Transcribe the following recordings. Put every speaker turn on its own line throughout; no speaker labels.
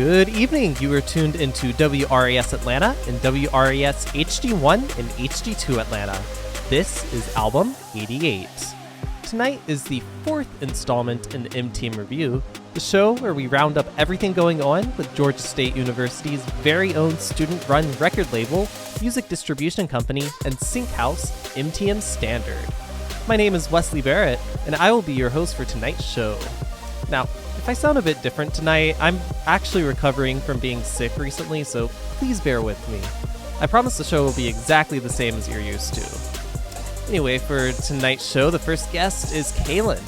Good evening. You are tuned into WRAS Atlanta and WRAS HD1 and HD2 Atlanta. This is Album 88. Tonight is the fourth installment in the MTM Review, the show where we round up everything going on with Georgia State University's very own student-run record label, music distribution company, and sync house, MTM Standard. My name is Wesley Barrett, and I will be your host for tonight's show. Now, if I sound a bit different tonight, I'm actually recovering from being sick recently, so please bear with me. I promise the show will be exactly the same as you're used to. Anyway, for tonight's show, the first guest is Cailen.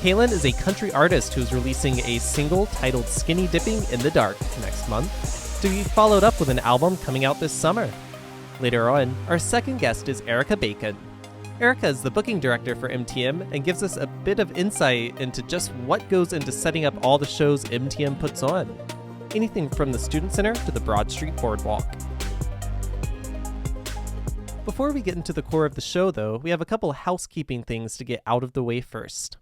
Cailen is a country artist who's releasing a single titled Skinny Dipping in the Dark next month, to be followed up with an album coming out this summer. Later on, our second guest is Erica Bacon. Erica is the booking director for MTM and gives us a bit of insight into just what goes into setting up all the shows MTM puts on. Anything from the Student Center to the Broad Street Boardwalk. Before we get into the core of the show, though, we have a couple housekeeping things to get out of the way first.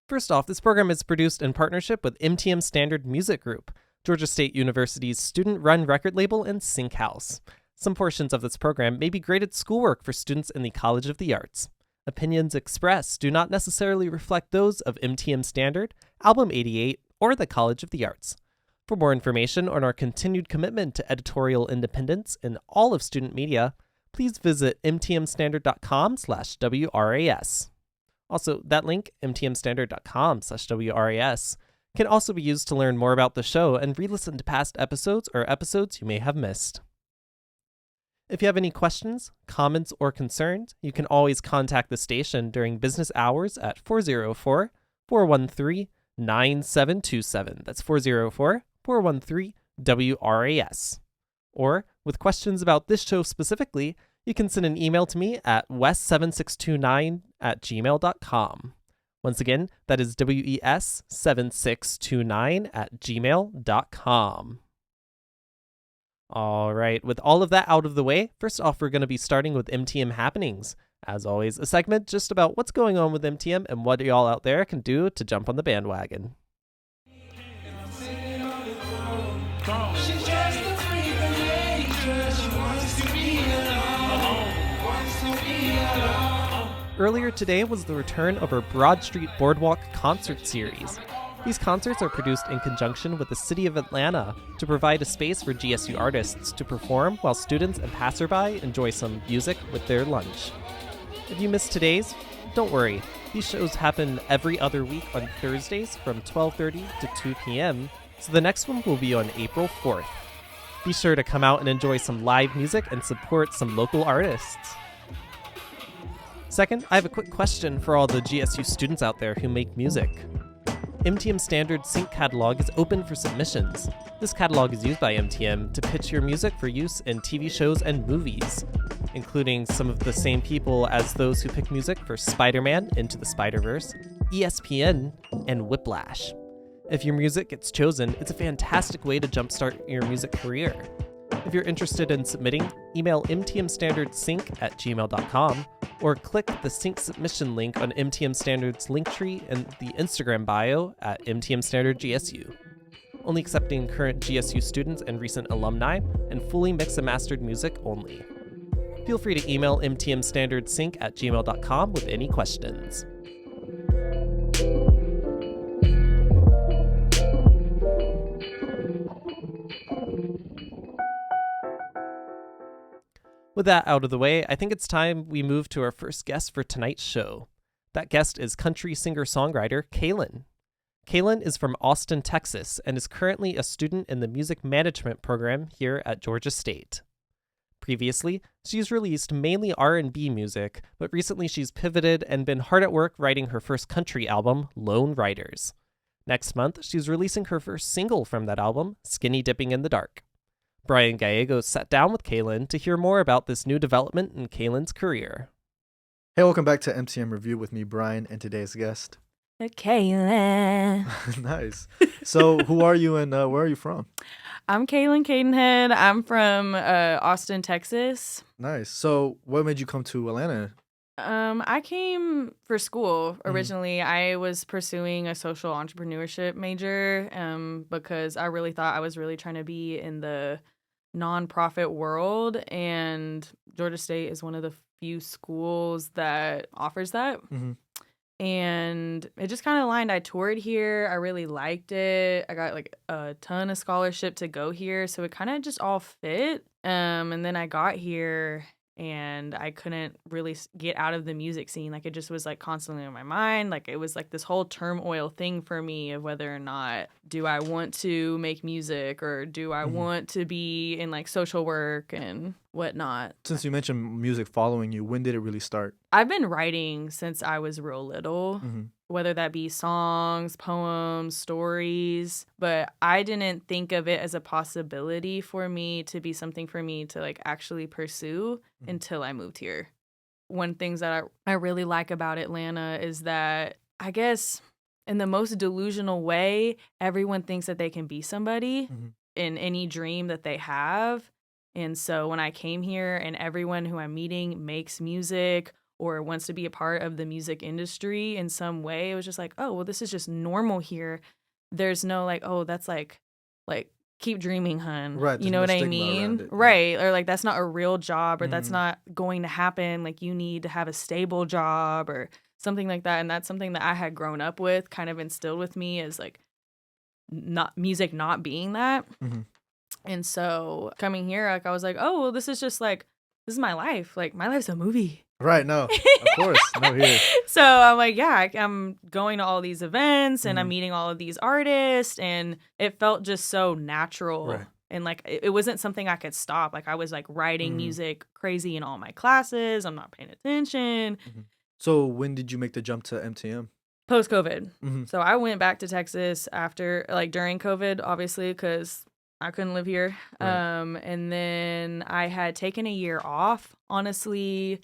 First off, this program is produced in partnership with MTM Standard Music Group, Georgia State University's student-run record label and sync house. Some portions of this program may be graded schoolwork for students in the College of the Arts. Opinions expressed do not necessarily reflect those of MTM Standard, Album 88, or the College of the Arts. For more information on our continued commitment to editorial independence in all of student media, please visit mtmstandard.com/WRAS. Also, that link, mtmstandard.com/WRAS, can also be used to learn more about the show and re-listen to past episodes or episodes you may have missed. If you have any questions, comments, or concerns, you can always contact the station during business hours at 404-413-9727. That's 404-413-WRAS. Or, with questions about this show specifically, you can send an email to me at wes7629@gmail.com. Once again, that is WES7629@gmail.com. All right, with all of that out of the way, first off, we're going to be starting with MTM Happenings. As always, a segment just about what's going on with MTM and what y'all out there can do to jump on the bandwagon. Earlier today was the return of our Broad Street Boardwalk concert series. These concerts are produced in conjunction with the City of Atlanta to provide a space for GSU artists to perform while students and passerby enjoy some music with their lunch. If you missed today's, don't worry. These shows happen every other week on Thursdays from 12:30 to 2 p.m., so the next one will be on April 4th. Be sure to come out and enjoy some live music and support some local artists. Second, I have a quick question for all the GSU students out there who make music. MTM Standard Sync Catalog is open for submissions. This catalog is used by MTM to pitch your music for use in TV shows and movies, including some of the same people as those who pick music for Spider-Man Into the Spider-Verse, ESPN, and Whiplash. If your music gets chosen, it's a fantastic way to jumpstart your music career. If you're interested in submitting, email mtmstandardsync@gmail.com or click the sync submission link on MTM Standard's linktree in the Instagram bio at MTM Standard GSU. Only accepting current GSU students and recent alumni, and fully mixed and mastered music only. Feel free to email mtmstandardsync@gmail.com with any questions. With that out of the way, I think it's time we move to our first guest for tonight's show. That guest is country singer-songwriter Cailen. Cailen is from Austin, Texas, and is currently a student in the music management program here at Georgia State. Previously, she's released mainly R&B music, but recently she's pivoted and been hard at work writing her first country album, Lone Riders. Next month, she's releasing her first single from that album, Skinny Dipping in the Dark. Bryan Gallegos sat down with Cailen to hear more about this new development in Cailen's career.
Hey, welcome back to MTM Review with me, Bryan, and today's guest.
Cailen.
Nice. So, who are you and where are you from?
I'm Cailen Cadenhead. I'm from Austin, Texas.
Nice. So, what made you come to Atlanta?
I came for school originally. I was pursuing a social entrepreneurship major because I really thought I was really trying to be in the nonprofit world, and Georgia State is one of the few schools that offers that. And it just kind of aligned. I toured here. I really liked it. I got like a ton of scholarship to go here, so it kind of just all fit. And then I got here and I couldn't really get out of the music scene. Like, it just was like constantly on my mind. Like, it was like this whole turmoil thing for me of whether or not do I want to make music or do I want to be in like social work and whatnot.
Since you mentioned music following you, when did it really start?
I've been writing since I was real little, whether that be songs, poems, stories, but I didn't think of it as a possibility for me to be something for me to like actually pursue until I moved here. One things that I really like about Atlanta is that, I guess, in the most delusional way, everyone thinks that they can be somebody in any dream that they have. And so when I came here and everyone who I'm meeting makes music or wants to be a part of the music industry in some way, it was just like, oh, well, this is just normal here. There's no like, oh, that's like keep dreaming, hun.
Right.
You know what I mean? Right. Or like, that's not a real job, or that's not going to happen. Like, you need to have a stable job or something like that. And that's something that I had grown up with, kind of instilled with me as like not music not being that. And so coming here, like, I was like, oh, well, this is my life. Like, my life's a movie.
Right. No, of course. No, here.
So I'm like, yeah, I'm going to all these events and I'm meeting all of these artists, and it felt just so natural.
Right.
And like, it wasn't something I could stop. Like, I was like writing music crazy in all my classes. I'm not paying attention.
So when did you make the jump to MTM?
Post-COVID. So I went back to Texas after, like, during COVID, obviously, because I couldn't live here.
Right.
And then I had taken a year off, honestly,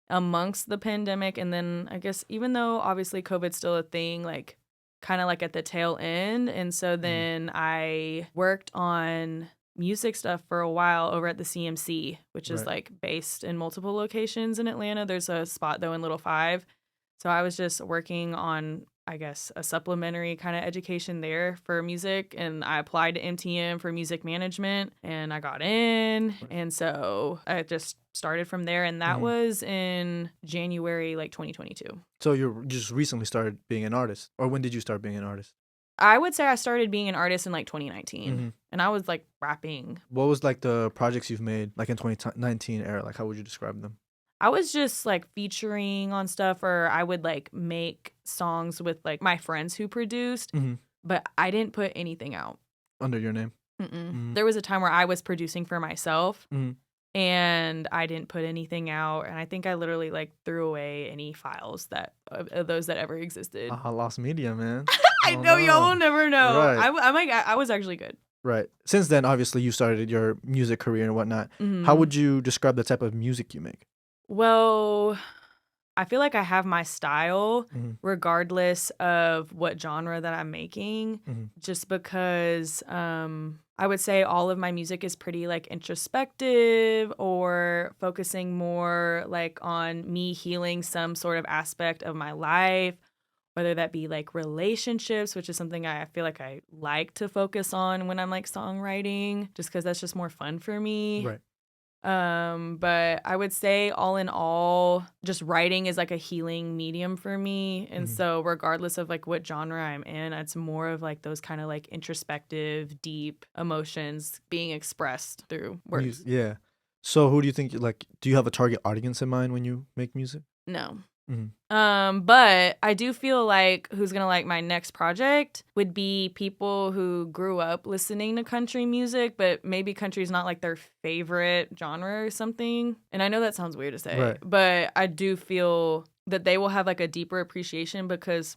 amongst the pandemic. And then I guess even though obviously COVID's still a thing, like kind of like at the tail end. And so then I worked on music stuff for a while over at the CMC, which is like based in multiple locations in Atlanta. There's a spot though in Little Five. So I was just working on, I guess, a supplementary kind of education there for music. And I applied to MTM for music management and I got in. And so I just started from there. And that was in January, like 2022.
So you just recently started being an artist? Or when did you start being an artist?
I would say I started being an artist in like 2019. And I was like rapping.
What was like the projects you've made like in 2019 era? Like, how would you describe them?
I was just like featuring on stuff, or I would like make songs with like my friends who produced, but I didn't put anything out.
Under your name?
There was a time where I was producing for myself and I didn't put anything out. And I think I literally like threw away any files that of those that ever existed.
Lost media, man.
I know, y'all will never know.
Right.
I was actually good.
Right. Since then, obviously, you started your music career and whatnot. How would you describe the type of music you make?
Well, I feel like I have my style regardless of what genre that I'm making, just because I would say all of my music is pretty like introspective or focusing more like on me healing some sort of aspect of my life, whether that be like relationships, which is something I feel like I like to focus on when I'm like songwriting, just because that's just more fun for me.
Right.
But I would say all in all, just writing is like a healing medium for me. And so regardless of like what genre I'm in, it's more of like those kind of like introspective, deep emotions being expressed through words.
Yeah. So who do you think, like, do you have a target audience in mind when you make music?
No. But I do feel like who's gonna like my next project would be people who grew up listening to country music, but maybe country's not like their favorite genre or something. And I know that sounds weird to say, but I do feel that they will have like a deeper appreciation because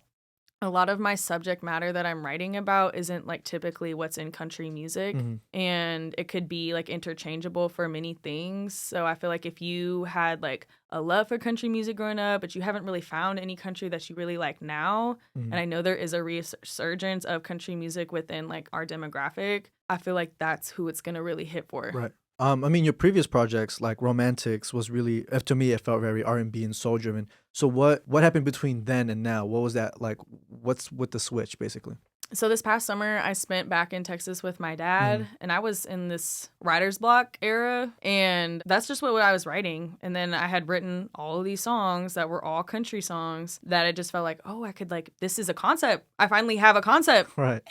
a lot of my subject matter that I'm writing about isn't like typically what's in country music, and it could be like interchangeable for many things. So I feel like if you had like a love for country music growing up, but you haven't really found any country that you really like now, and I know there is a resurgence of country music within like our demographic, I feel like that's who it's going to really hit for.
Right. I mean, your previous projects like Romantics was really, to me, it felt very R&B and soul driven. So what happened between then and now? What was that like? What's with the switch, basically?
So this past summer, I spent back in Texas with my dad,
Mhm.
and I was in this writer's block era, and that's just what I was writing. And then I had written all of these songs that were all country songs that I just felt like, oh, I could like, this is a concept. I finally have a concept.
Right.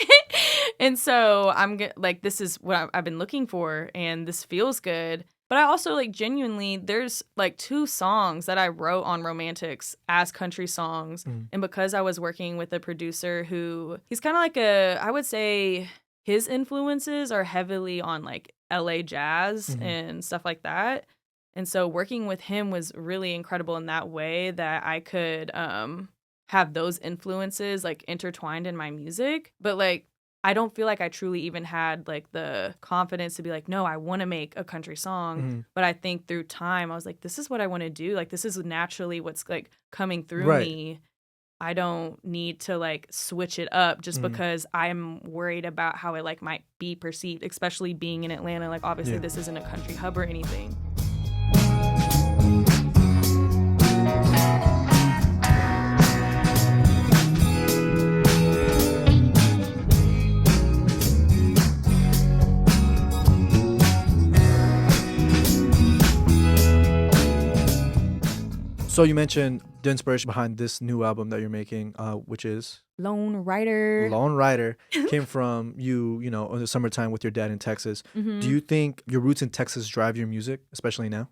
And so like, this is what I've been looking for, and this feels good. But I also like genuinely, there's like 2 songs that I wrote on Romantics as country songs. And because I was working with a producer he's kind of like I would say his influences are heavily on like LA jazz and stuff like that. And so working with him was really incredible in that way that I could have those influences like intertwined in my music. But like, I don't feel like I truly even had like the confidence to be like, no, I want to make a country song. But I think through time, I was like, this is what I want to do. Like, this is naturally what's like coming through me. I don't need to like switch it up just because I'm worried about how it like might be perceived, especially being in Atlanta. Like, obviously this isn't a country hub or anything.
So you mentioned the inspiration behind this new album that you're making, which is
Lone Rider.
Lone Rider, came from you know, in the summertime with your dad in Texas. Do you think your roots in Texas drive your music, especially now?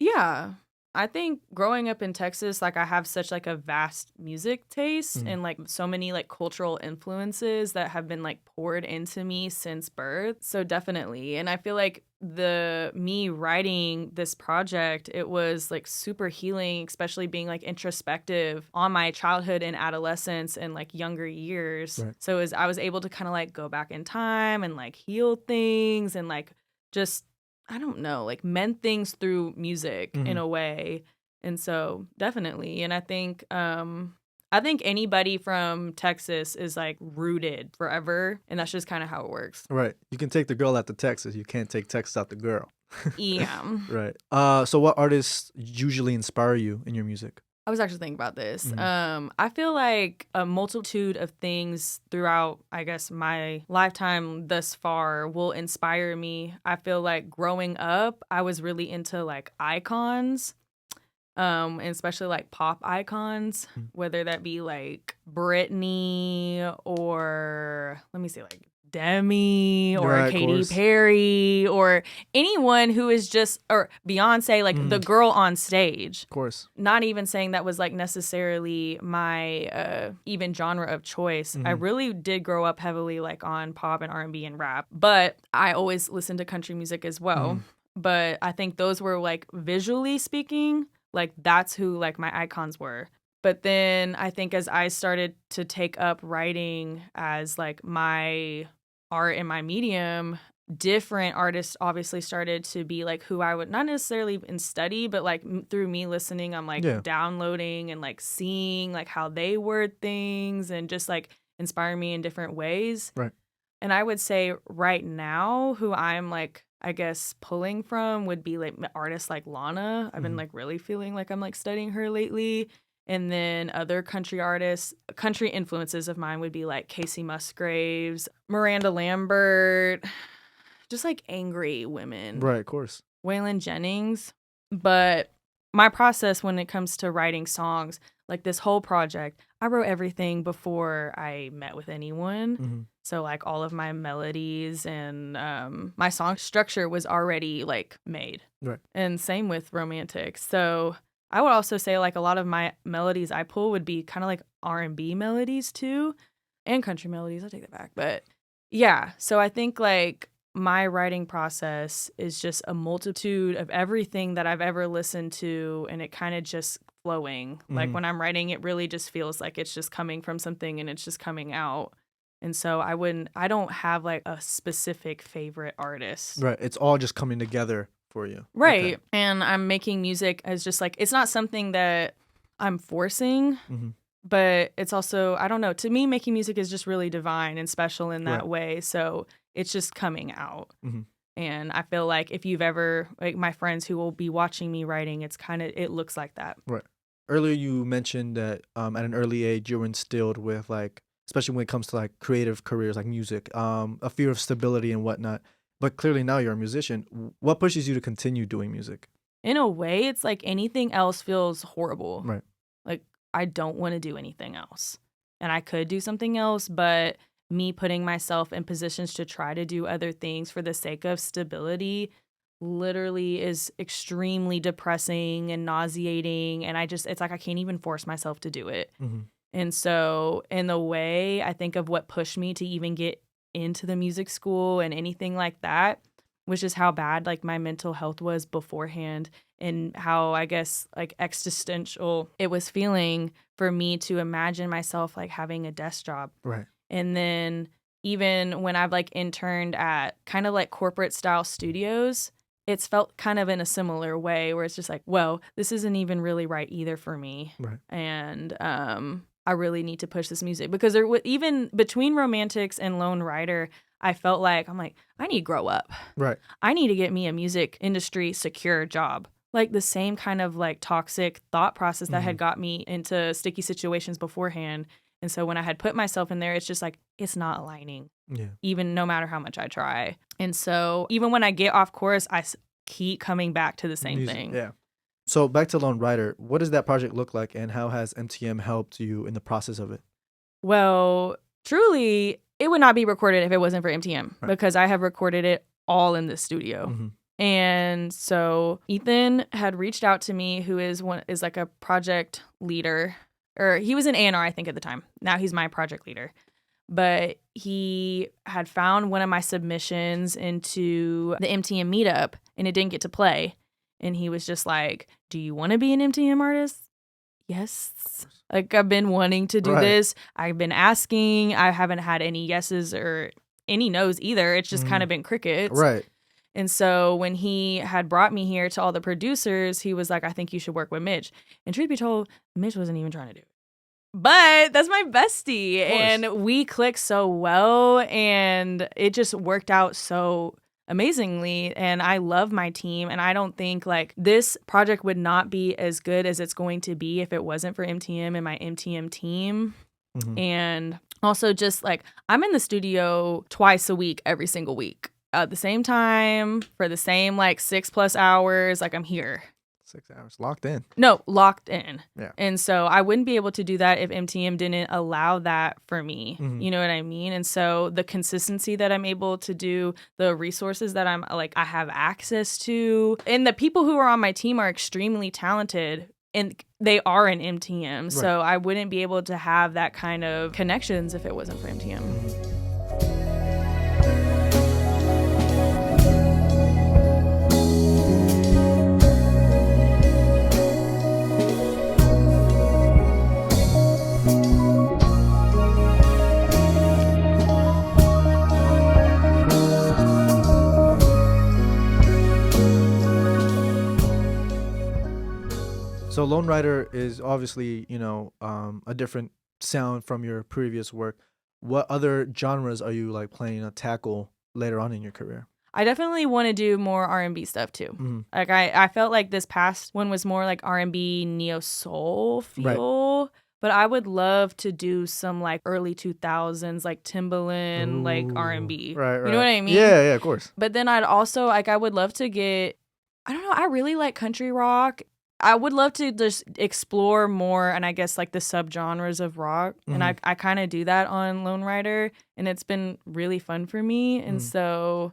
Yeah. I think growing up in Texas, like I have such like a vast music taste and like so many like cultural influences that have been like poured into me since birth. So definitely. And I feel like me writing this project, it was like super healing, especially being like introspective on my childhood and adolescence and like younger years.
Right.
So I was able to kind of like go back in time and like heal things and like just, I don't know, like mend things through music in a way. And so definitely. And I think anybody from Texas is like rooted forever. And that's just kind of how it works.
Right. You can take the girl out to Texas. You can't take Texas out the girl.
Yeah.
Right. So what artists usually inspire you in your music?
I was actually thinking about this. I feel like a multitude of things throughout, I guess, my lifetime thus far will inspire me. I feel like growing up, I was really into like icons, and especially like pop icons, whether that be like Britney or let me see, like Demi or
Right,
Katy Perry or anyone who is just, or Beyonce, like the girl on stage.
Of course.
Not even saying that was like necessarily my even genre of choice. I really did grow up heavily like on pop and R&B and rap, but I always listened to country music as well. But I think those were like visually speaking, like that's who like my icons were. But then I think as I started to take up writing as like my art and my medium, different artists obviously started to be like who I would not necessarily in study, but like through me listening, I'm like downloading and like seeing like how they word things and just like inspire me in different ways.
Right.
And I would say right now who I'm like, I guess pulling from would be like artists like Lana. I've been like really feeling like I'm like studying her lately. And then other country artists, country influences of mine would be like Casey Musgraves, Miranda Lambert, just like angry women.
Right, of course.
Waylon Jennings. But my process when it comes to writing songs, like this whole project, I wrote everything before I met with anyone. So like all of my melodies and my song structure was already like made.
Right.
And same with Romantics. So I would also say like a lot of my melodies I pull would be kind of like R&B melodies too, and country melodies. I take that back. But yeah, so I think like my writing process is just a multitude of everything that I've ever listened to, and it kind of just flowing. Like when I'm writing, it really just feels like it's just coming from something and it's just coming out. And so I don't have like a specific favorite artist.
Right. It's all just coming together for you.
Right.
Okay.
And I'm making music as just like, it's not something that I'm forcing, but it's also, I don't know, to me, making music is just really divine and special in that way. So it's just coming out. And I feel like if you've ever, like my friends who will be watching me writing, it looks like that.
Right. Earlier you mentioned that at an early age you were instilled with like, especially when it comes to like creative careers like music, a fear of stability and whatnot. But clearly now you're a musician. What pushes you to continue doing music?
In a way, it's like anything else feels horrible.
Right.
Like I don't want to do anything else. And I could do something else, but me putting myself in positions to try to do other things for the sake of stability literally is extremely depressing and nauseating. And it's like I can't even force myself to do it.
Mm-hmm.
And so in the way I think of what pushed me to even get into the music school and anything like that, which is how bad like my mental health was beforehand and how I guess like existential it was feeling for me to imagine myself like having a desk job.
Right.
And then even when I've like interned at kind of like corporate style studios, it's felt kind of in a similar way where it's just like, well, this isn't even really right either for me.
Right.
And I really need to push this music because even between Romantics and Lone Rider, I felt like I need to grow up.
Right.
I need to get me a music industry secure job. Like the same kind of like toxic thought process that had got me into sticky situations beforehand. And so when I had put myself in there, it's just like, it's not aligning.
Yeah.
Even no matter how much I try. And so even when I get off course, I keep coming back to the same
Music,
thing.
Yeah. So back to Lone Rider, what does that project look like and how has MTM helped you in the process of it?
Well, truly, it would not be recorded if it wasn't for MTM because I have recorded it all in the studio.
Mm-hmm.
And so Ethan had reached out to me, who is like a project leader, or he was an A&R, I think, at the time. Now he's my project leader. But he had found one of my submissions into the MTM meetup and it didn't get to play. And he was just like, do you want to be an MTM artist? Yes. Like, I've been wanting to do this. I've been asking. I haven't had any yeses or any no's either. It's just kind of been crickets.
Right.
And so when he had brought me here to all the producers, he was like, I think you should work with Mitch. And truth be told, Mitch wasn't even trying to do it. But that's my bestie. And we clicked so well. And it just worked out so amazingly. And I love my team. And I don't think like this project would not be as good as it's going to be if it wasn't for MTM and my MTM team. Mm-hmm. And also just like I'm in the studio twice a week, every single week. At the same time, for the same like 6+ hours, like I'm here.
6 hours. Locked in.
No, locked in.
Yeah.
And so I wouldn't be able to do that if MTM didn't allow that for me.
Mm-hmm.
You know what I mean? And so the consistency that I'm able to do, the resources that I have access to, and the people who are on my team are extremely talented. And they are in MTM. Right. So I wouldn't be able to have that kind of connections if it wasn't for MTM. Mm-hmm.
So Lone Rider is obviously, a different sound from your previous work. What other genres are you like planning to tackle later on in your career?
I definitely want to do more R&B stuff too. Mm-hmm. Like I felt like this past one was more like R&B neo soul feel. Right. But I would love to do some like early 2000s like Timbaland like R&B.
Right.
You know what I mean?
Yeah, of course.
But then I'd also I would love to get, I don't know, I really like country rock. I would love to just explore more, and I guess like the subgenres of rock. Mm-hmm. And I kind of do that on Lone Rider, and it's been really fun for me. And so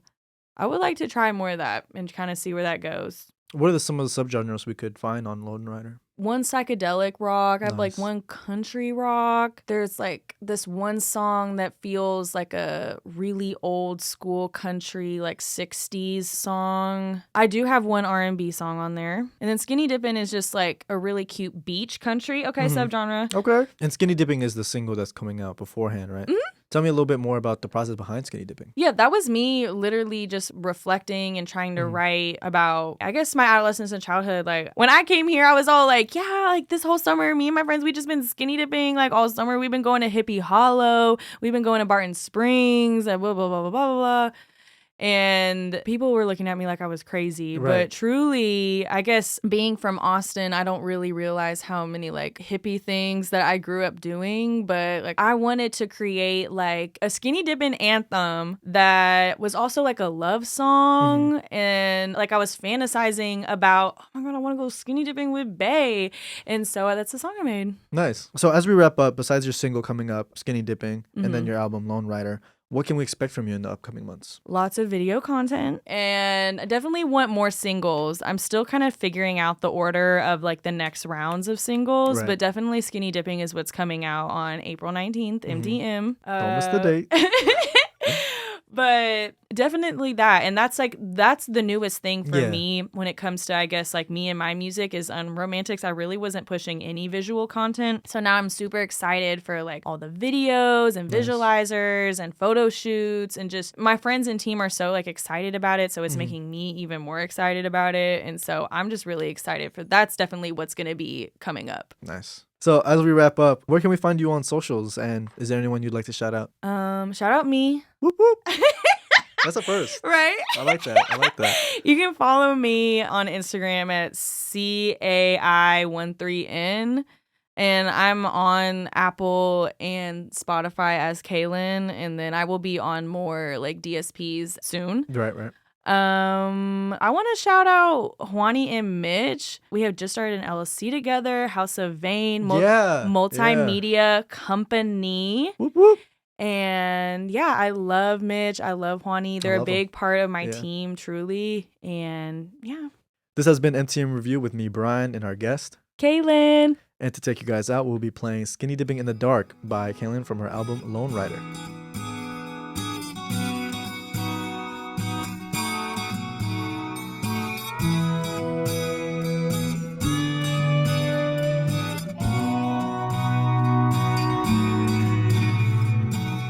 I would like to try more of that and kind of see where that goes.
What are some of the subgenres we could find on Lone Rider?
One psychedelic rock. I have like one country rock. There's like this one song that feels like a really old school country, like 60s song. I do have one R&B song on there. And then Skinny Dippin' is just like a really cute beach country. Okay, subgenre.
Okay. And Skinny Dipping is the single that's coming out beforehand, right? Mm-hmm. Tell me a little bit more about the process behind Skinny Dipping.
Yeah, that was me literally just reflecting and trying to write about, I guess, my adolescence and childhood. Like, when I came here, I was all like, yeah, like this whole summer, me and my friends, we just been skinny dipping. Like, all summer, we've been going to Hippie Hollow. We've been going to Barton Springs and blah, blah, blah, blah, blah, blah. And people were looking at me like I was crazy.
Right.
But truly, I guess being from Austin, I don't really realize how many like hippie things that I grew up doing. But like I wanted to create like a skinny dipping anthem that was also like a love song. And like I was fantasizing about, oh my God, I want to go skinny dipping with Bae. And so that's the song I made.
Nice. So as we wrap up, besides your single coming up, Skinny Dipping, and then your album, Lone Rider, what can we expect from you in the upcoming months?
Lots of video content, and I definitely want more singles. I'm still kind of figuring out the order of like the next rounds of singles,
Right.
but definitely Skinny Dipping is what's coming out on April 19th, MTM.
Don't miss the date.
But definitely that. And that's the newest thing for
Yeah.
me when it comes to, I guess, like me and my music is Romantics. I really wasn't pushing any visual content. So now I'm super excited for like all the videos and visualizers and photo shoots, and just my friends and team are so like excited about it. So it's making me even more excited about it. And so I'm just really excited for that's definitely what's going to be coming up.
Nice. So as we wrap up, where can we find you on socials? And is there anyone you'd like to shout out?
Shout out me.
Whoop, whoop. That's a first.
Right?
I like that.
You can follow me on Instagram at CAI13N. And I'm on Apple and Spotify as Cailen. And then I will be on more like DSPs soon.
Right.
I want to shout out Juani and Mitch. We have just started an LLC together, House of Vane, multimedia company.
Whoop, whoop.
And yeah, I love Mitch. I love Juani. They're a big part of my team, truly. And yeah.
This has been MTM Review with me, Bryan, and our guest,
Cailen.
And to take you guys out, we'll be playing Skinny Dipping in the Dark by Cailen from her album Lone Rider.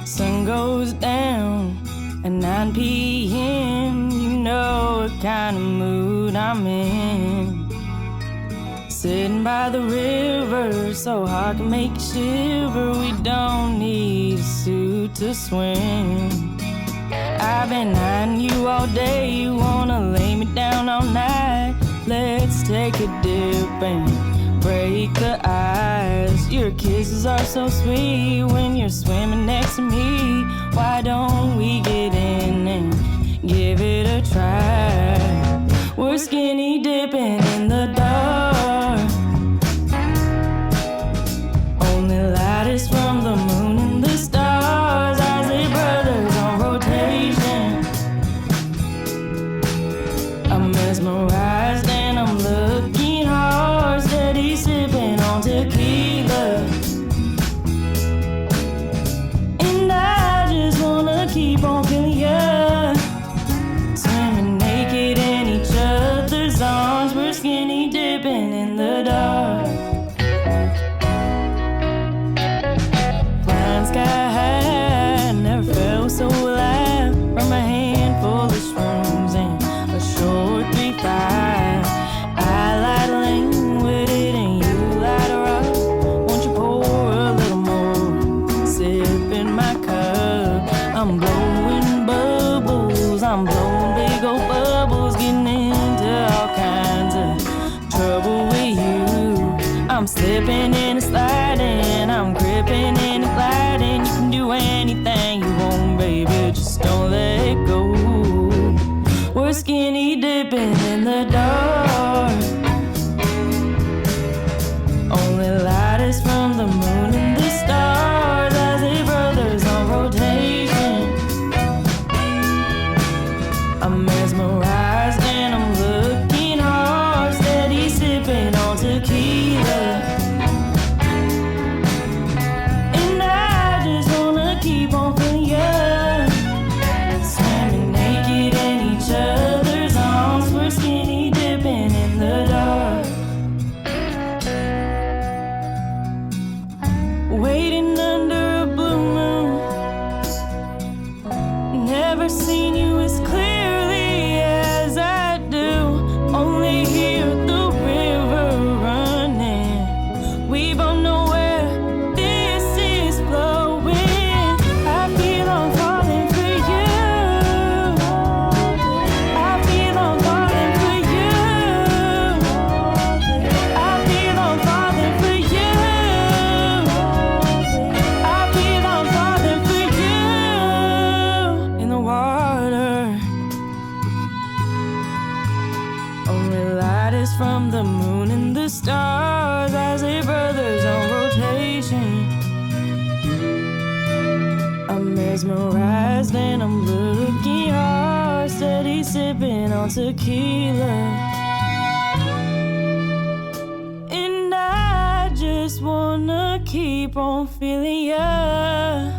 Sun goes down at 9 p.m. You know what kind of mood I'm in. Sitting by the river, so hot can make you shiver. We don't need a suit to swim. I've been eyeing you all day. You wanna lay me down all night? Let's take a dip and break the ice. Your kisses are so sweet when you're swimming next to me. Why don't we get in and give it a try? We're skinny dipping in the dark. Only light is from the moon and the stars. Isley brothers on rotation. I'm mesmerized and I'm looking hard, steady sipping on tequila. And I just wanna keep on feeling ya. Swimming naked in each other's arms. We're skinny dipping in the dark. Flying sky high, never felt so alive. From a handful of shrooms and a short 3-5. I light a lane with it and you light a rock. Won't you pour a little more? Sip in my cup. I'm blowing bubbles. I'm blowing big old bubbles. Getting into all kinds of trouble with you. I'm slipping and sliding. I'm gripping and gliding. You can do anything you want, baby. Just don't let go. We're skinny dipping in the dark. Only light is from the moon and the stars. As the brothers on rotation. mesmerized and I'm looking hard, steady sipping on tequila. And I just wanna keep on feeling ya,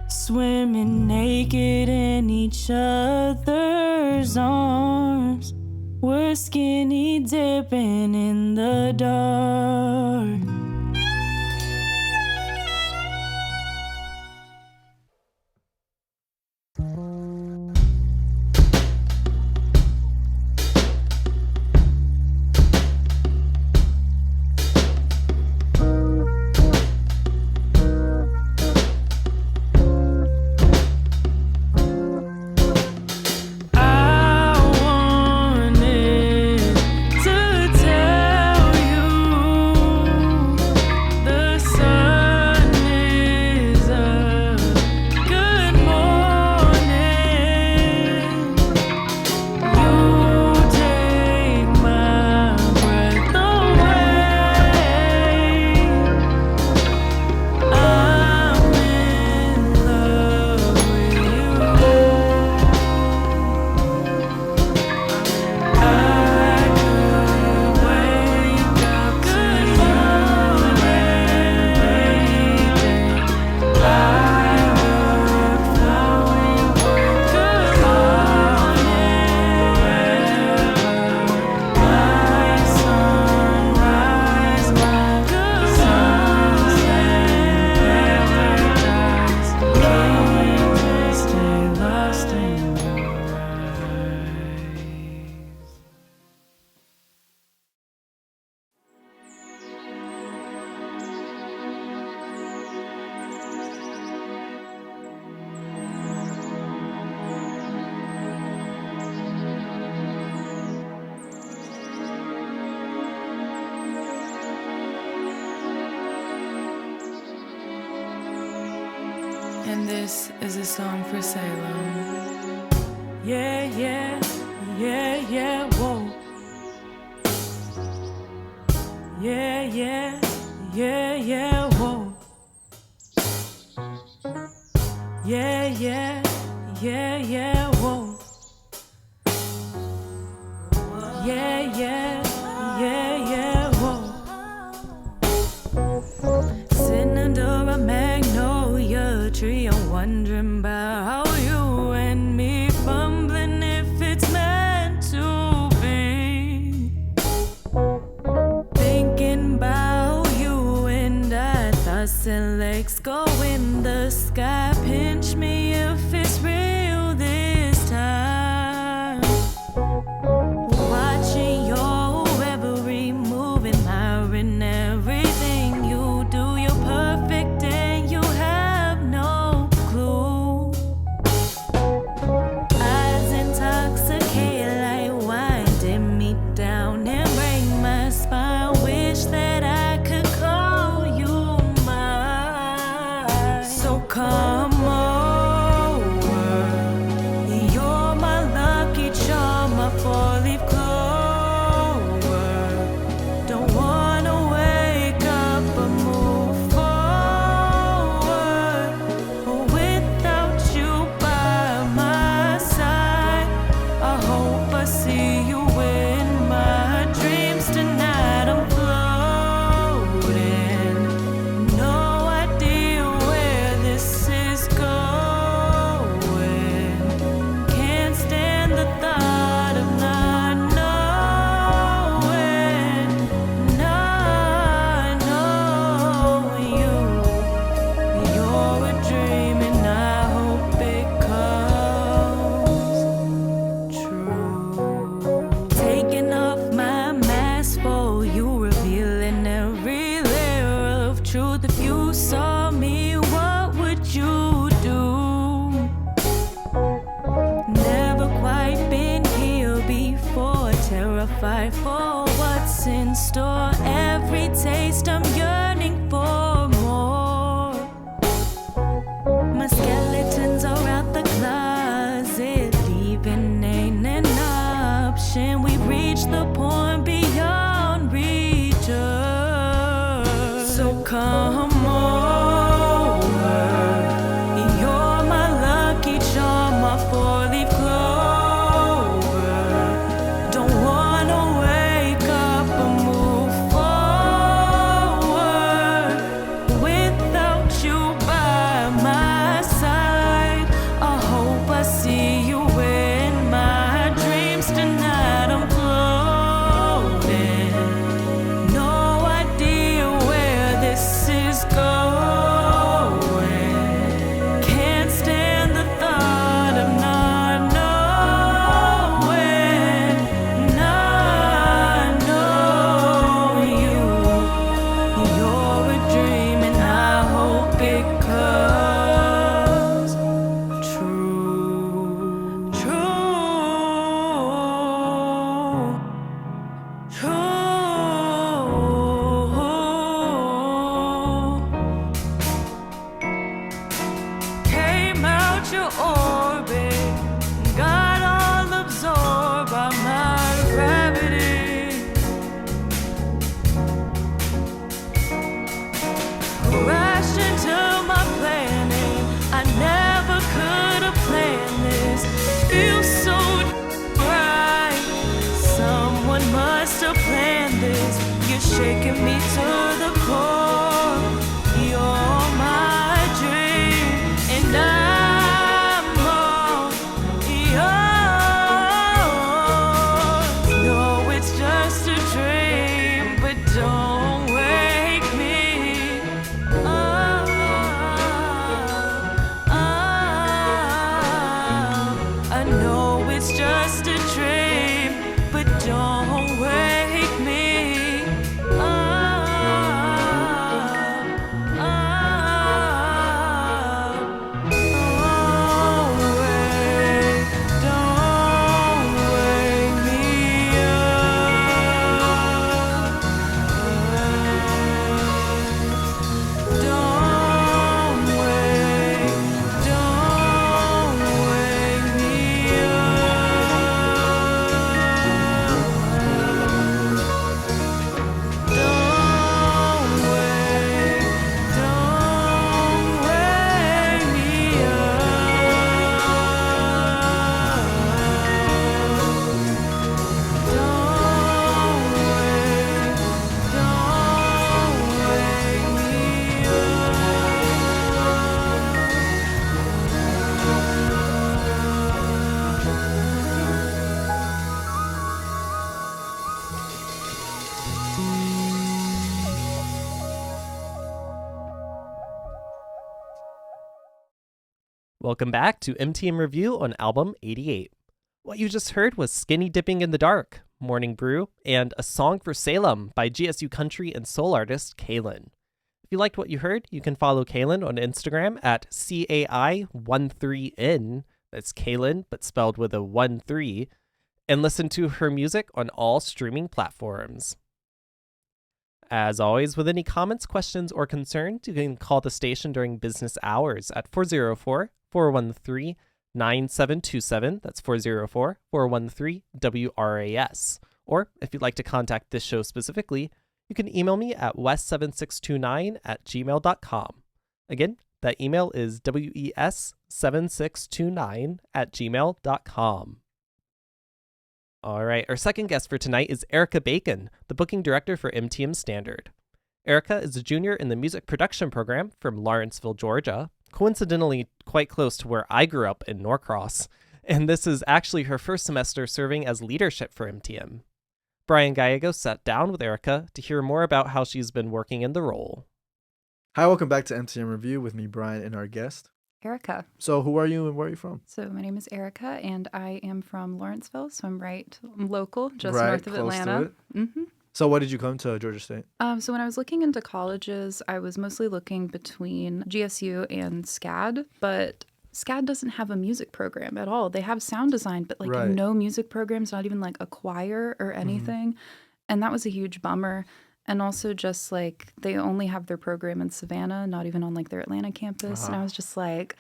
swimming naked in each other's arms. We're skinny dipping in the dark. And this is a song for Salem. Yeah, yeah, yeah, yeah, whoa. Yeah, yeah, yeah, yeah, whoa. Yeah, yeah, yeah, yeah, whoa. Yeah, yeah, yeah, yeah, whoa. Sitting under a magnolia tree, I'm wondering about how you and me fumbling if it's meant to be. Thinking about you and I, thoughts and legs go in the sky. Pinch me if it's real this time. Watching your every move, admiring everything you do. You're perfect and you have no clue. Eyes intoxicate like wine, dim me down and break my spine. Wish that I could call you mine. So come over, you're my lucky charm, my four-leaf clover. Don't wanna wake up or move forward without you by my side. I hope I see you in my dreams tonight. I'm floating, no idea where this is going. Can't stand the thought of not knowing, not knowing you. You're a dream and I hope it comes true. Taking off my mask for you, revealing every layer of truth. If you saw me, what would you do? Never quite been here before, terrified for what's in store. Every taste I'm yearning for more. My skeletons are out the closet, leaving ain't an option. We've reached the point beyond reach. So come over, orbit, got all absorbed by my gravity. Crashed into my planet, I never could have planned this. Feels so right, someone must have planned this. You're shaking me to the core, you're my dream, and I'm all yours. No, it's just a dream, but don't wake me up. I know it's just a dream, but don't wake me
Welcome back to MTM Review on Album 88. What you just heard was Skinny Dipping in the Dark, Morning Brew, and A Song for Salem by GSU country and soul artist Cailen. If you liked what you heard, you can follow Cailen on Instagram at CAI13N, that's Cailen, but spelled with a 1-3, and listen to her music on all streaming platforms. As always, with any comments, questions, or concerns, you can call the station during business hours at 404-413-9727. That's 404-413-WRAS. Or if you'd like to contact this show specifically, you can email me at wes7629@gmail.com. Again, that email is wes7629@gmail.com. All right, our second guest for tonight is Erica Bacon, the booking director for MTM Standard. Erica is a junior in the music production program from Lawrenceville, Georgia, coincidentally quite close to where I grew up in Norcross, and this is actually her first semester serving as leadership for MTM. Bryan Gallegos sat down with Erica to hear more about how she's been working in the role.
Hi, welcome back to MTM Review with me, Bryan, and our guest.
Erica.
So who are you and where are you from?
So my name is Erica, and I am from Lawrenceville, so I'm local, just
Right,
north of
close to
Atlanta.
it.
Mm-hmm.
So what did you come to Georgia State?
So when I was looking into colleges, I was mostly looking between GSU and SCAD, but SCAD doesn't have a music program at all. They have sound design, but like
Right.
no music programs, not even like a choir or anything. And that was a huge bummer. And also just like they only have their program in Savannah, not even on like their Atlanta campus. And I was just like,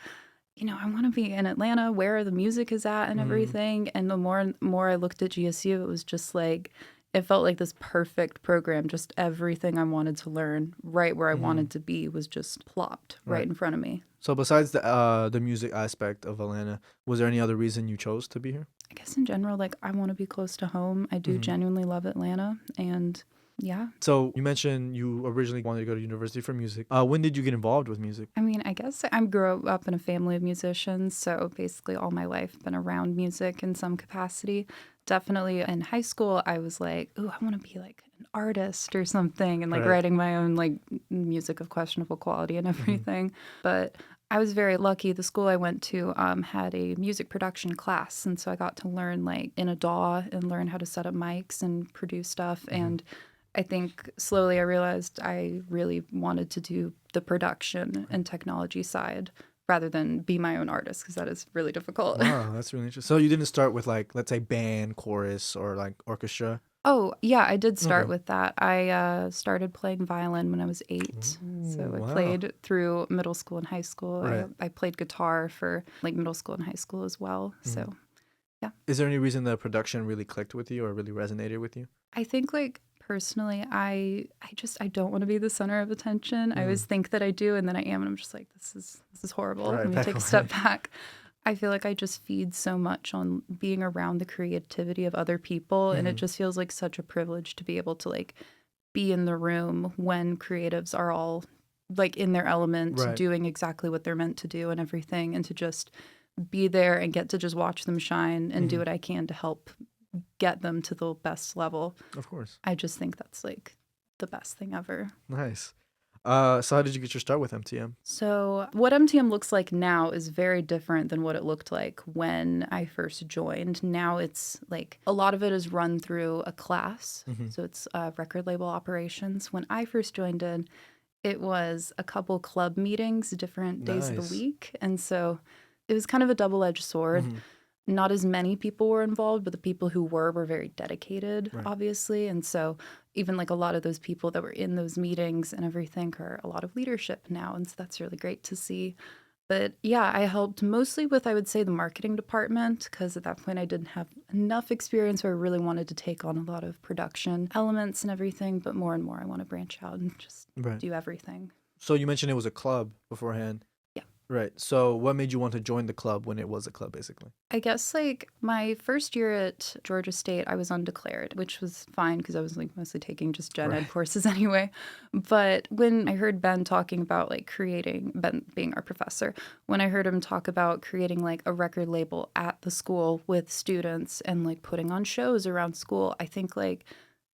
I want to be in Atlanta where the music is at and everything. And the more and more I looked at GSU, it was just like, it felt like this perfect program. Just everything I wanted to learn right where I wanted to be was just plopped right in front of me.
So besides the music aspect of Atlanta, was there any other reason you chose to be here?
I guess in general, like I want to be close to home. I do genuinely love Atlanta, and yeah.
So you mentioned you originally wanted to go to university for music. When did you get involved with music?
I mean, I guess I grew up in a family of musicians, so basically all my life been around music in some capacity. Definitely in high school, I was like, ooh, I want to be like an artist or something, and like writing my own like music of questionable quality and everything. But I was very lucky. The school I went to had a music production class, and so I got to learn like in a DAW and learn how to set up mics and produce stuff. And I think slowly I realized I really wanted to do the production and technology side rather than be my own artist, because that is really difficult.
Wow, that's really interesting. So you didn't start with like, let's say band, chorus, or like orchestra?
Oh, yeah, I did start
Okay.
with that. I started playing violin when I was 8. So I
wow.
played through middle school and high school.
Right.
I played guitar for like middle school and high school as well. So
Is there any reason the production really clicked with you or really resonated with you?
I think like personally, I don't want to be the center of attention. I always think that I do, and then I am, and I'm just like, this is horrible.
Right,
Let me
back
take a
away.
step back. I feel like I just feed so much on being around the creativity of other people, and it just feels like such a privilege to be able to like be in the room when creatives are all like in their element,
Right.
doing exactly what they're meant to do and everything, and to just be there and get to just watch them shine and do what I can to help get them to the best level.
Of course.
I just think that's like the best thing ever.
Nice. So how did you get your start with MTM?
So what MTM looks like now is very different than what it looked like when I first joined. Now it's like a lot of it is run through a class. So it's record label operations. When I first joined in, it was a couple club meetings, different days of
Nice.
the week. And so it was kind of a double-edged sword. Not as many people were involved, but the people who were very dedicated,
Right.
obviously. And so even like a lot of those people that were in those meetings and everything are a lot of leadership now. And so that's really great to see. But yeah, I helped mostly with, I would say, the marketing department, because at that point I didn't have enough experience where I really wanted to take on a lot of production elements and everything. But more and more I want to branch out and just
Right.
do everything.
So you mentioned it was a club beforehand.
Yeah.
Right. So what made you want to join the club when it was a club, basically?
I guess like my first year at Georgia State, I was undeclared, which was fine because I was like mostly taking just gen ed courses anyway. But when I heard Ben talking about like creating, Ben being our professor, when I heard him talk about creating like a record label at the school with students and like putting on shows around school, I think like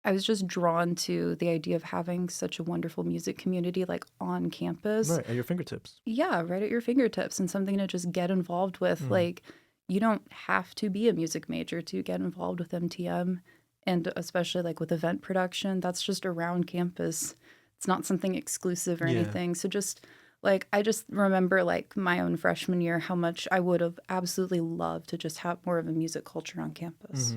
I was just drawn to the idea of having such a wonderful music community like on campus.
Right. At your fingertips.
Yeah, right at your fingertips, and something to just get involved with. Like, you don't have to be a music major to get involved with MTM, and especially like with event production, that's just around campus. It's not something exclusive or
Yeah.
anything. So just like, I just remember like my own freshman year, how much I would have absolutely loved to just have more of a music culture on campus.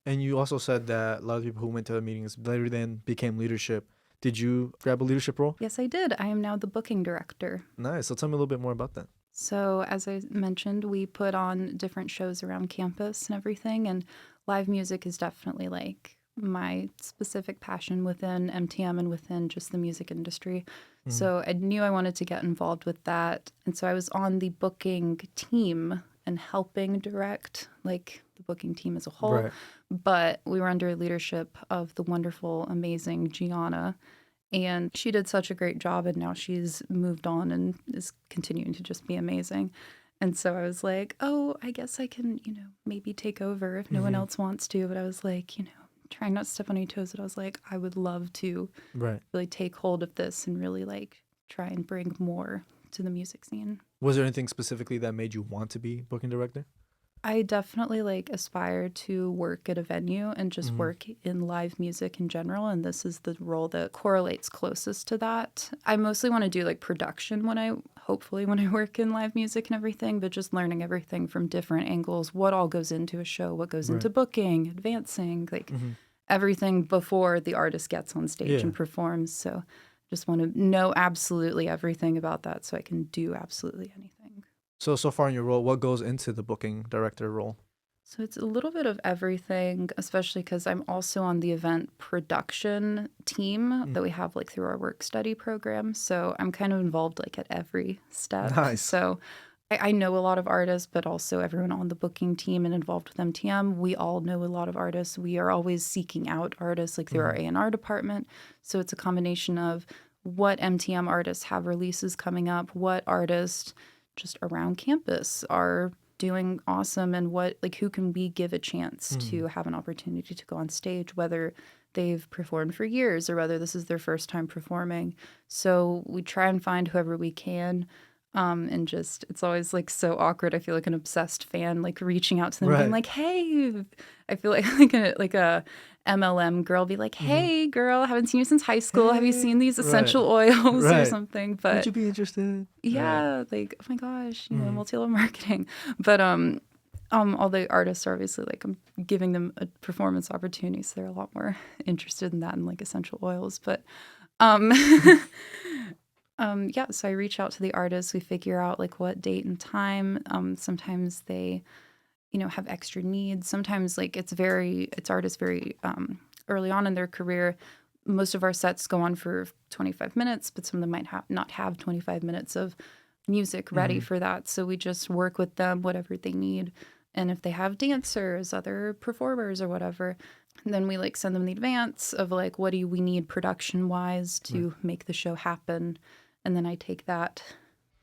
And you also said that a lot of people who went to the meetings later then became leadership. Did you grab a leadership role?
Yes, I did. I am now the booking director.
Nice. So tell me a little bit more about that.
So as I mentioned, we put on different shows around campus and everything, and live music is definitely like my specific passion within MTM and within just the music industry. So I knew I wanted to get involved with that. And so I was on the booking team and helping direct like the booking team as a whole.
Right.
But we were under leadership of the wonderful, amazing Gianna. And she did such a great job, and now she's moved on and is continuing to just be amazing. And so I was like, oh, I guess I can, maybe take over if no one else wants to. But I was like, trying not to step on any toes, but I was like, I would love to
Right.
really take hold of this and really like try and bring more to the music scene.
Was there anything specifically that made you want to be booking director?
I definitely like aspire to work at a venue and just work in live music in general. And this is the role that correlates closest to that. I mostly want to do like production when I work in live music and everything, but just learning everything from different angles, what all goes into a show, what goes into booking, advancing, like everything before the artist gets on stage and performs. So just want to know absolutely everything about that so I can do absolutely anything.
So far in your role, what goes into the booking director role?
So it's a little bit of everything, especially because I'm also on the event production team that we have like through our work study program. So I'm kind of involved like at every step.
Nice.
So I know a lot of artists, but also everyone on the booking team and involved with MTM, we all know a lot of artists. We are always seeking out artists like through our A&R department. So it's a combination of what MTM artists have releases coming up, what artists just around campus are doing awesome, and what like who can we give a chance to have an opportunity to go on stage, whether they've performed for years or whether this is their first time performing. So we try and find whoever we can. And just, it's always like so awkward. I feel like an obsessed fan, like reaching out to them, being like, "Hey," I feel like a MLM girl be like, "Hey, girl, I haven't seen you since high school. Have you seen these essential oils or something?" But
would you be interested?
yeah, like, oh my gosh, multi-level marketing. But All the artists are obviously like I'm giving them a performance opportunity, so they're a lot more interested in that and like essential oils. But um, yeah, so I reach out to the artists. We figure out like what date and time. Sometimes they, have extra needs. Sometimes like it's artists very early on in their career. Most of our sets go on for 25 minutes, but some of them might not have 25 minutes of music ready for that. So we just work with them, whatever they need. And if they have dancers, other performers or whatever, then we like send them the advance of like, what do we need production wise to make the show happen? And then I take that,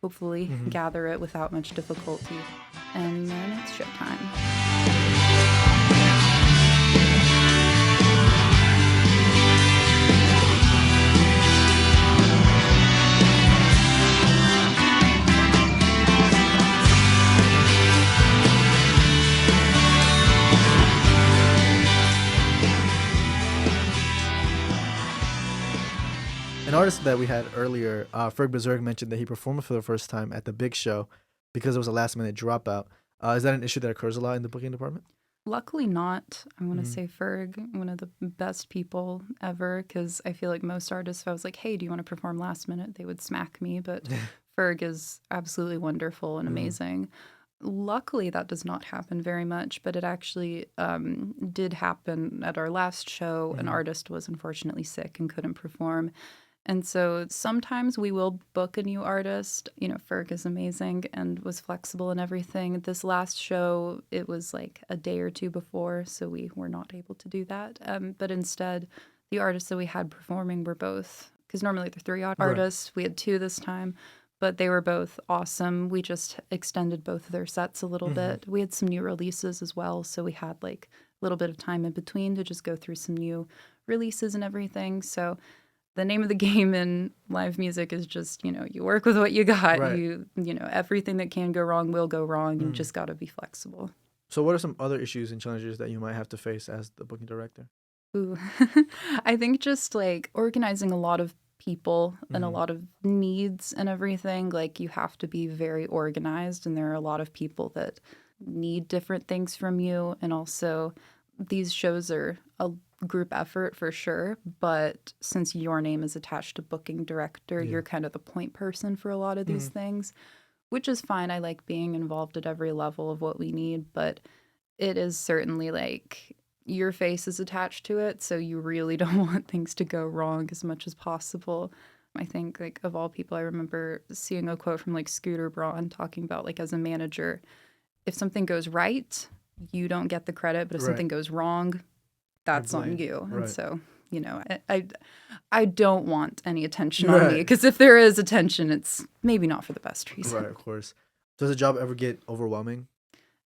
hopefully gather it without much difficulty. And then it's showtime.
An artist that we had earlier, Ferg Berserk, mentioned that he performed for the first time at the big show because it was a last minute dropout. Is that an issue that occurs a lot in the booking department?
Luckily not. I want to say Ferg, one of the best people ever, because I feel like most artists, if I was like, hey, do you want to perform last minute, they would smack me. But Ferg is absolutely wonderful and amazing. Luckily, that does not happen very much, but it actually did happen at our last show. An artist was unfortunately sick and couldn't perform. And so sometimes we will book a new artist. Ferg is amazing and was flexible and everything. This last show, it was like a day or two before, so we were not able to do that. But instead, the artists that we had performing were both, because normally they're three artists. We had two this time, but they were both awesome. We just extended both of their sets a little bit. We had some new releases as well, so we had like a little bit of time in between to just go through some new releases and everything. So the name of the game in live music is just, you work with what you got.
Right.
Everything that can go wrong will go wrong. You just got to be flexible.
So what are some other issues and challenges that you might have to face as the booking director?
Ooh. I think just like organizing a lot of people and a lot of needs and everything. Like you have to be very organized, and there are a lot of people that need different things from you. And also these shows are a group effort for sure, but since your name is attached to booking director, you're kind of the point person for a lot of these things, which is fine. I like being involved at every level of what we need, but it is certainly like your face is attached to it, so you really don't want things to go wrong as much as possible. I think like of all people, I remember seeing a quote from like Scooter Braun talking about like as a manager, if something goes right, you don't get the credit, but if something goes wrong, that's on you. And so, I don't want any attention on me, because if there is attention, it's maybe not for the best reason.
Right, of course. Does the job ever get overwhelming?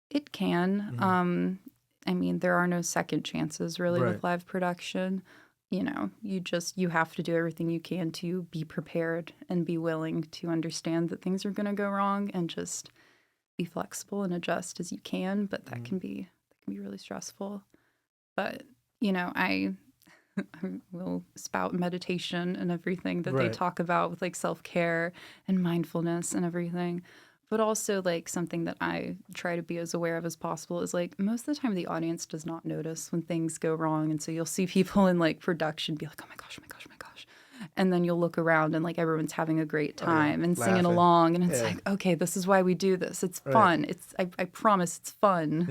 It can. I mean, there are no second chances really with live production. You have to do everything you can to be prepared and be willing to understand that things are going to go wrong, and just be flexible and adjust as you can. But that can be really stressful. But I will spout meditation and everything that they talk about with like self-care and mindfulness and everything. But also like something that I try to be as aware of as possible is like most of the time the audience does not notice when things go wrong. And so you'll see people in like production be like, oh my gosh, oh my gosh, oh my gosh. And then you'll look around and like everyone's having a great time and singing along. And it's like, okay, this is why we do this. It's fun. It's I promise it's fun,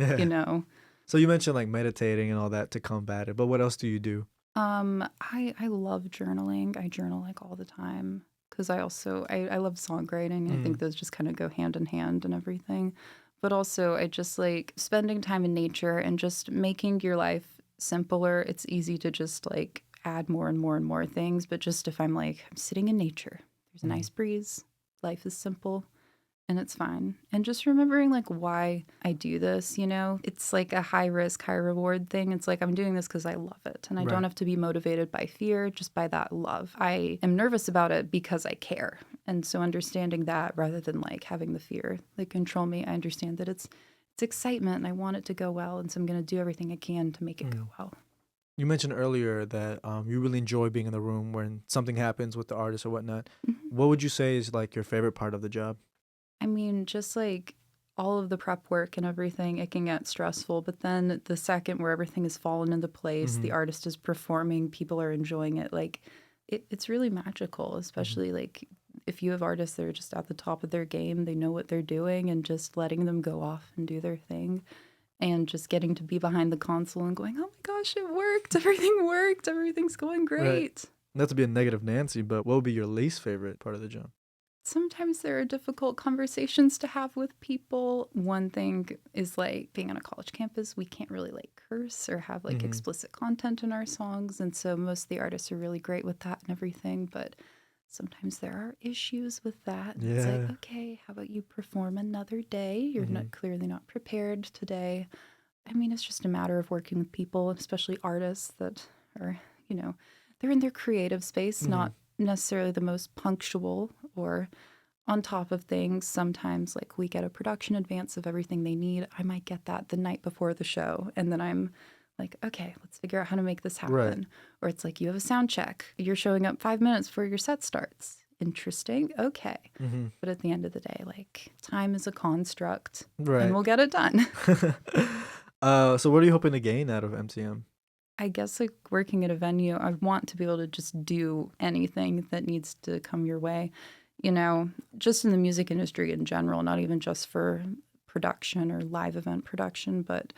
So you mentioned like meditating and all that to combat it, but what else do you do?
I love journaling. I journal like all the time because I love songwriting. I think those just kind of go hand in hand and everything. But also I just like spending time in nature and just making your life simpler. It's easy to just like add more and more and more things. But just if I'm sitting in nature, there's a nice breeze, life is simple. And it's fine. And just remembering like why I do this, it's like a high risk, high reward thing. It's like I'm doing this because I love it. And I don't have to be motivated by fear, just by that love. I am nervous about it because I care. And so understanding that rather than like having the fear like control me, I understand that it's excitement and I want it to go well. And so I'm going to do everything I can to make it go well.
You mentioned earlier that you really enjoy being in the room when something happens with the artist or whatnot. What would you say is like your favorite part of the job?
I mean, just like all of the prep work and everything, it can get stressful. But then the second where everything has fallen into place, the artist is performing, people are enjoying it. Like it's really magical, especially like if you have artists that are just at the top of their game, they know what they're doing, and just letting them go off and do their thing. And just getting to be behind the console and going, oh my gosh, it worked. Everything worked. Everything's going great.
Right. Not to be a negative Nancy, but what would be your least favorite part of the job?
Sometimes there are difficult conversations to have with people. One thing is like being on a college campus, we can't really like curse or have like explicit content in our songs. And so most of the artists are really great with that and everything. But sometimes there are issues with that. And it's like, okay, how about you perform another day? You're not clearly not prepared today. I mean, it's just a matter of working with people, especially artists that are, you know, they're in their creative space, not necessarily the most punctual or on top of things. Sometimes like we get a production advance of everything they need. I might get that the night before the show. And then I'm like, okay, let's figure out how to make this happen.
Right.
Or it's like you have a sound check. You're showing up 5 minutes before your set starts. Interesting. Okay. But at the end of the day, like time is a construct and we'll get it done.
So what are you hoping to gain out of MTM?
I guess like working at a venue, I want to be able to just do anything that needs to come your way, you know, just in the music industry in general, not even just for production or live event production, but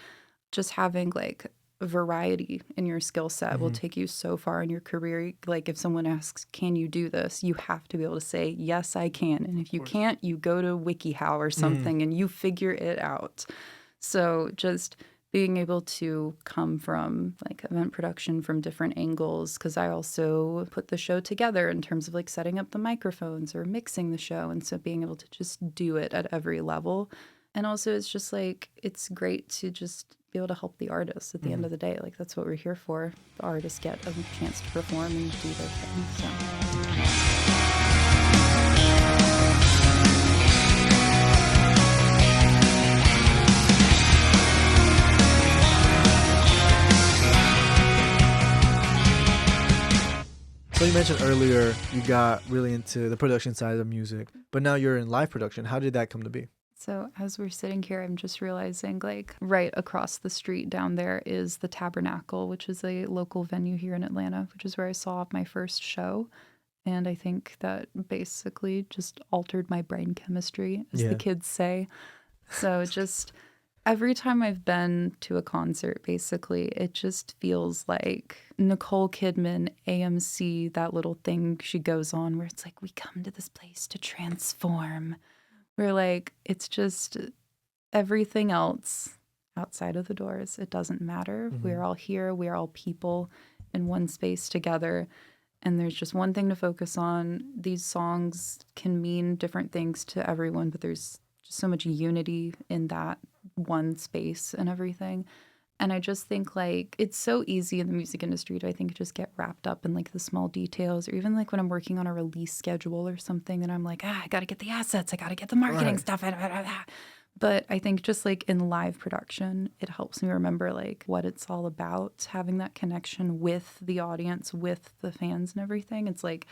just having like a variety in your skill set will take you so far in your career. Like if someone asks, can you do this? You have to be able to say, yes, I can. And if you can't, you go to WikiHow or something and you figure it out. So just being able to come from like event production from different angles, because I also put the show together in terms of like setting up the microphones or mixing the show. And so being able to just do it at every level. And also it's just like, it's great to just be able to help the artists at the end of the day. Like that's what we're here for. The artists get a chance to perform and do their thing. So.
So you mentioned earlier you got really into the production side of music, but now you're in live production. How did that come to be?
So as we're sitting here, I'm just realizing like right across the street down there is the Tabernacle, which is a local venue here in Atlanta, which is where I saw my first show. And I think that basically just altered my brain chemistry, as the kids say. So just every time I've been to a concert, basically, it just feels like Nicole Kidman, AMC, that little thing she goes on where it's like, we come to this place to transform. We're like, it's just everything else outside of the doors. It doesn't matter. We're all here. We're all people in one space together. And there's just one thing to focus on. These songs can mean different things to everyone, but there's just so much unity in that one space and everything. And I just think like it's so easy in the music industry to, I think, just get wrapped up in like the small details, or even like when I'm working on a release schedule or something and I'm like, I got to get the assets, I got to get the marketing stuff. But I think just like in live production, it helps me remember like what it's all about, having that connection with the audience, with the fans and everything. It's like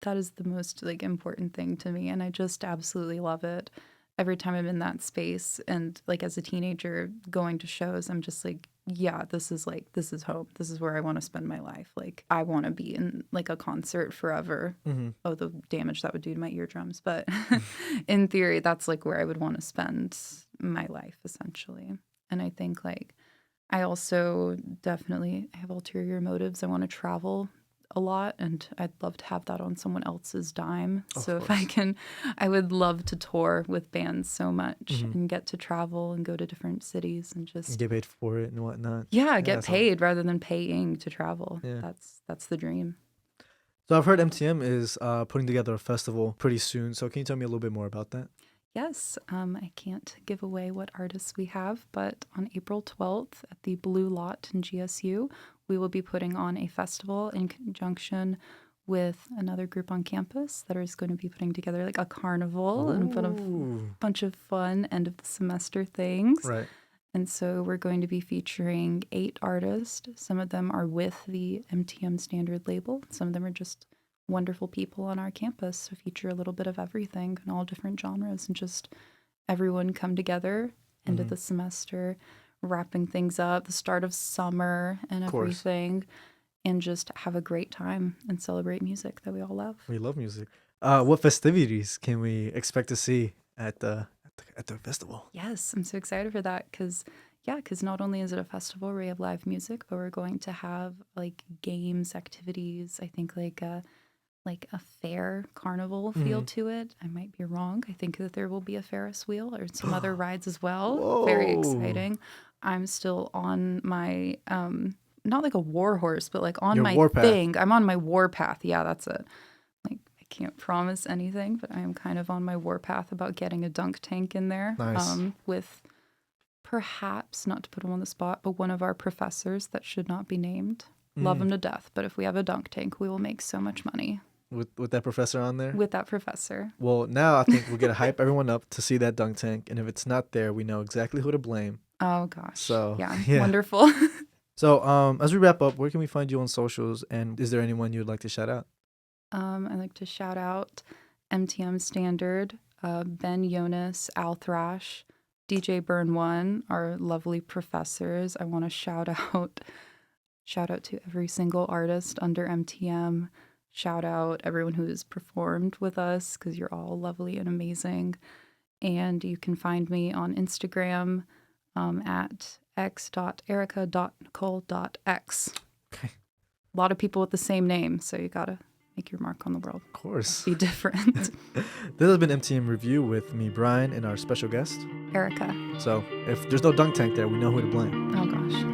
that is the most like important thing to me. And I just absolutely love it. Every time I'm in that space, and like as a teenager going to shows, I'm just like, yeah, this is home. This is where I want to spend my life. Like I want to be in like a concert forever. Oh, the damage that would do to my eardrums. But in theory, that's like where I would want to spend my life essentially. And I think like I also definitely have ulterior motives. I want to travel a lot, and I'd love to have that on someone else's dime. So if I can, I would love to tour with bands so much and get to travel and go to different cities and just
get paid for it and whatnot.
Yeah, get paid rather than paying to travel.
Yeah.
That's the dream.
So I've heard MTM is putting together a festival pretty soon. So can you tell me a little bit more about that?
Yes, I can't give away what artists we have, but on April 12th at the Blue Lot in GSU, we will be putting on a festival in conjunction with another group on campus that is going to be putting together like a carnival and a bunch of fun end of the semester things.
Right.
And so we're going to be featuring 8 artists. Some of them are with the MTM Standard label. Some of them are just wonderful people on our campus who feature a little bit of everything in all different genres and just everyone come together end of the semester, wrapping things up, the start of summer and
Of course.
everything, and just have a great time and celebrate music that we all love.
We love music. What festivities can we expect to see at the festival?
Yes, I'm so excited for that because not only is it a festival where we have live music, but we're going to have like games, activities. I think like a fair carnival feel to it. I might be wrong. I think that there will be a Ferris wheel or some other rides as well. Very
Whoa.
exciting. I'm still on my not like a war horse, but like on
Your
my
war path.
thing. I'm on my war path. Yeah, that's it. Like I can't promise anything, but I am kind of on my war path about getting a dunk tank in there.
Nice.
With perhaps, not to put him on the spot, but one of our professors that should not be named. Love him to death, but if we have a dunk tank, we will make so much money
With that professor on there?
with that professor.
Well, now I think we're going to hype everyone up to see that dunk tank. And if it's not there, we know exactly who to blame.
Oh gosh.
So,
yeah,
yeah.
wonderful.
So as we wrap up, where can we find you on socials? And is there anyone you'd like to shout out?
I'd like to shout out MTM Standard, Ben Jonas, Al Thrash, DJ Burn One, our lovely professors. I want to shout out to every single artist under MTM. Shout out everyone who's performed with us because you're all lovely and amazing. And you can find me on Instagram at x.erica.nicole.x.
Okay.
A lot of people with the same name, so you gotta make your mark on the world.
Of course.
Be different.
This has been MTM Review with me, Bryan, and our special guest.
Erica.
So if there's no dunk tank there, we know who to blame.
Oh gosh.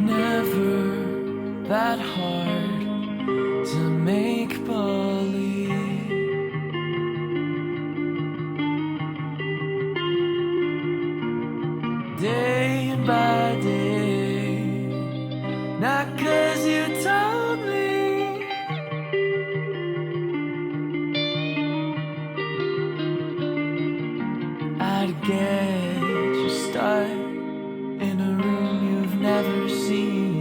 Never that hard to make believe. Day by day, not 'cause you told me. I'd get you start in a room you've never seen.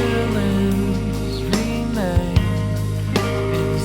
Feelings remain in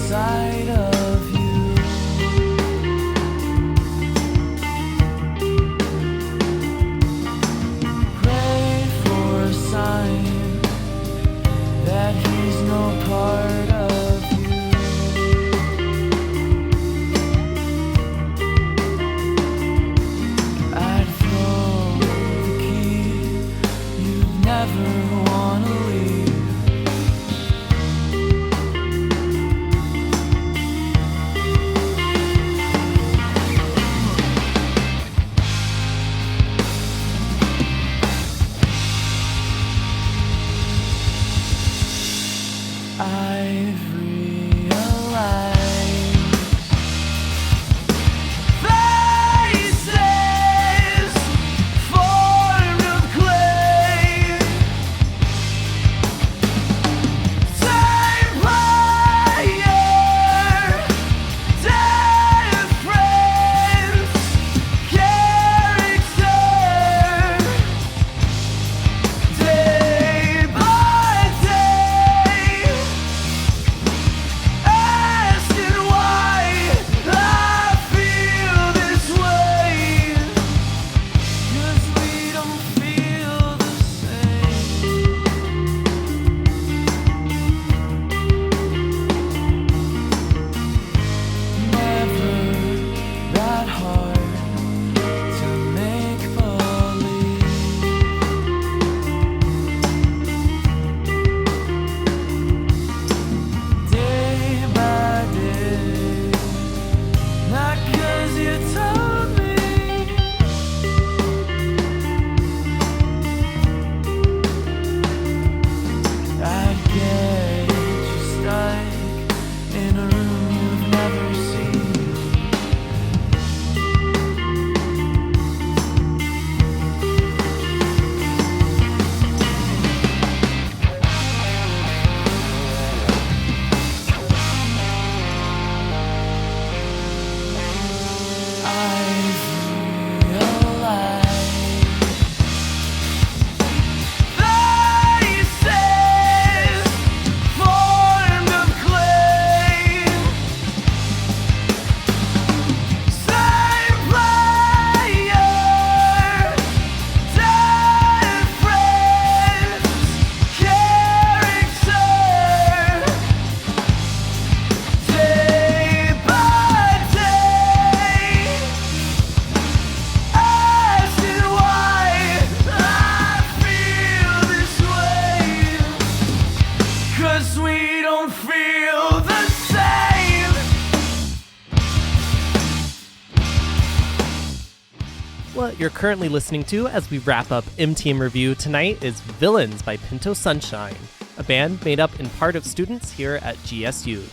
What you're currently listening to as we wrap up MTM Review tonight is Villains by Pinto Sunshine, a band made up in part of students here at GSU.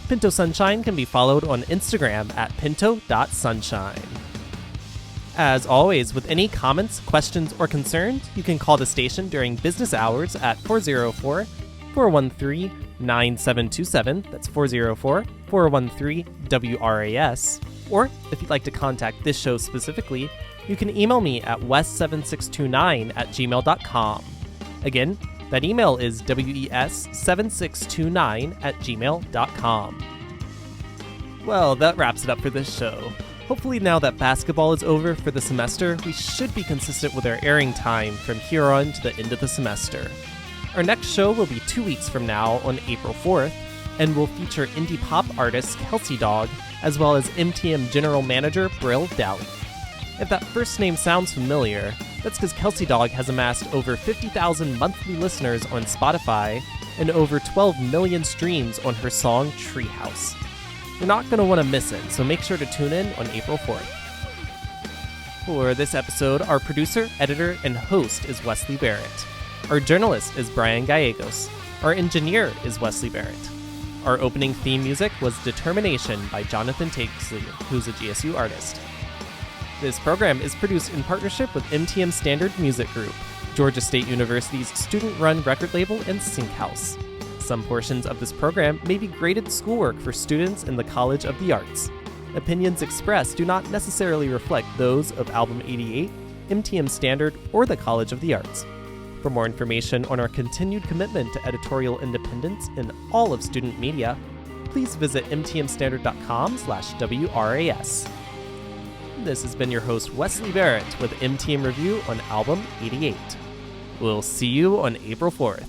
Pinto Sunshine can be followed on Instagram at pinto.sunshine. As always, with any comments, questions, or concerns, you can call the station during business hours at 404-413-9727. That's 404-413-WRAS. Or, if you'd like to contact this show specifically, you can email me at wes7629@gmail.com. Again, that email is wes7629@gmail.com. Well, that wraps it up for this show. Hopefully now that basketball is over for the semester, we should be consistent with our airing time from here on to the end of the semester. Our next show will be 2 weeks from now on April 4th, and will feature indie pop artist Kelsey Dog, as well as MTM General Manager Brill Dowling. If that first name sounds familiar, that's because Kelsey Dog has amassed over 50,000 monthly listeners on Spotify and over 12 million streams on her song Treehouse. You're not going to want to miss it, so make sure to tune in on April 4th. For this episode, our producer, editor, and host is Wesley Barrett. Our journalist is Bryan Gallegos. Our engineer is Wesley Barrett. Our opening theme music was Determination by Jonathan Takesley, who's a GSU artist. This program is produced in partnership with MTM Standard Music Group, Georgia State University's student-run record label and sync house. Some portions of this program may be graded schoolwork for students in the College of the Arts. Opinions expressed do not necessarily reflect those of Album 88, MTM Standard, or the College of the Arts. For more information on our continued commitment to editorial independence in all of student media, please visit mtmstandard.com/WRAS. This has been your host Wesley Barrett with MTM Review on Album 88. We'll see you on April 4th.